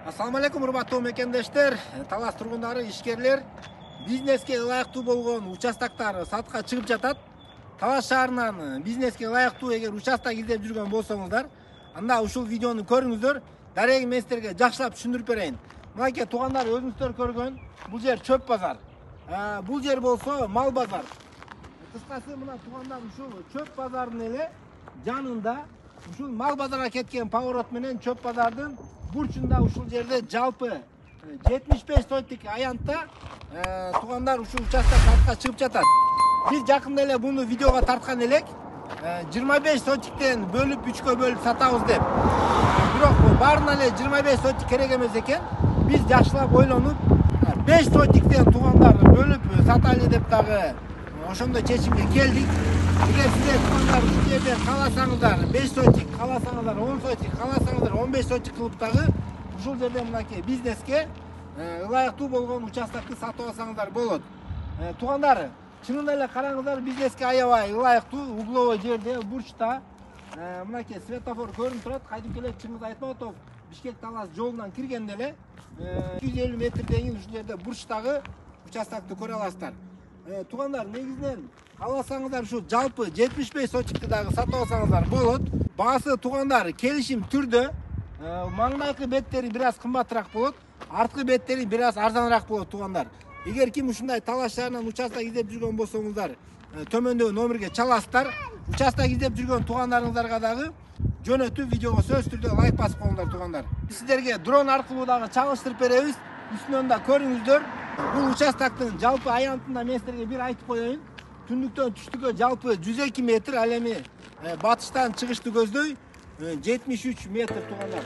Assalamu alaikum урматтуу мекендештер, талас тургундары, ишкерлер. Бизнеске ылайыктуу болгон участактар сатка чыгып жатат. Талас шаарынан бизнеске ылайыктуу эгер участок издеп жүргөн болсоңуздар, анда ушул видеону көрүңүздөр. Дареги мен силерге жакшылап түшүндүрүп берейин. Мынакей туугандар, өзүңүздөр көргөн бул жер чөп базар. Бул жер болсо мал базар. Кыскасы мына туугандар, ушул чөп базардын эле жанында ушул мал базарга кеткен поворот менен чөп базардын бурчунда ушул жерде жалпы 75 сотик аянтта туугандар ушул участок сатка чыгып жатат. Биз жакында эле буну видеого тарткан элек. 25 сотиктен бөлүп 3кө бөлүп сатабыз деп. Бирок баарына эле 25 сотик керек эмес экен. Биз жакшылап ойлонуп 5 сотиктен туугандар бөлүп сатайлы деп дагы ошондой чечимге келдик. Эгер сиздер туугандар ушул жерде кааласаңыздар 5 сотик, кааласаңыздар 10 сотик, кааласаңыздар 15 сотик кылып дагы ушул жерде мынакей бизнеске ылайыктуу болгон участокты сатып алсаңыздар болот. Туугандар, чынында эле караңыздар, бизнеске аябай ылайыктуу, угловой жерде, бурчта мынакей светофор көрүнүп турат. Кайдымкы эле Чыңгыз Айтматов Бишкек Талас жолунан киргенде эле 250 метрден кийин ушул жерде бурчтагы участокты көрө аласыздар. Туугандар, негизинен аласаңыздар ушул жалпы 75 сотикти дагы сатып алсаңыздар болот. Баасы туугандар келишим түрдө. Маңдайкы беттери бир аз кымбатыраак болот, арткы беттери бир аз арзаныраак болот туугандар. Эгер ким ушундай талаш шаарынан участок издеп жүргөн болсоңуздар, төмөндөгү номерге чаласыздар. Участок издеп жүргөн туугандарыңыздарга дагы жөнөтүп видеого сөзсүз түрдө лайк басып коюңдар туугандар. Сиздерге дрон аркылуу дагы чагыштырып беребиз. Үстүнөн да көрүңүздөр. Бул участоктун жалпы аянтында мен сиздерге бир айтып коеюн. Түндүктөн түштүккө жалпы 102 метр, ал эми батыштан чыгышты көздөй 73 метр туугандар.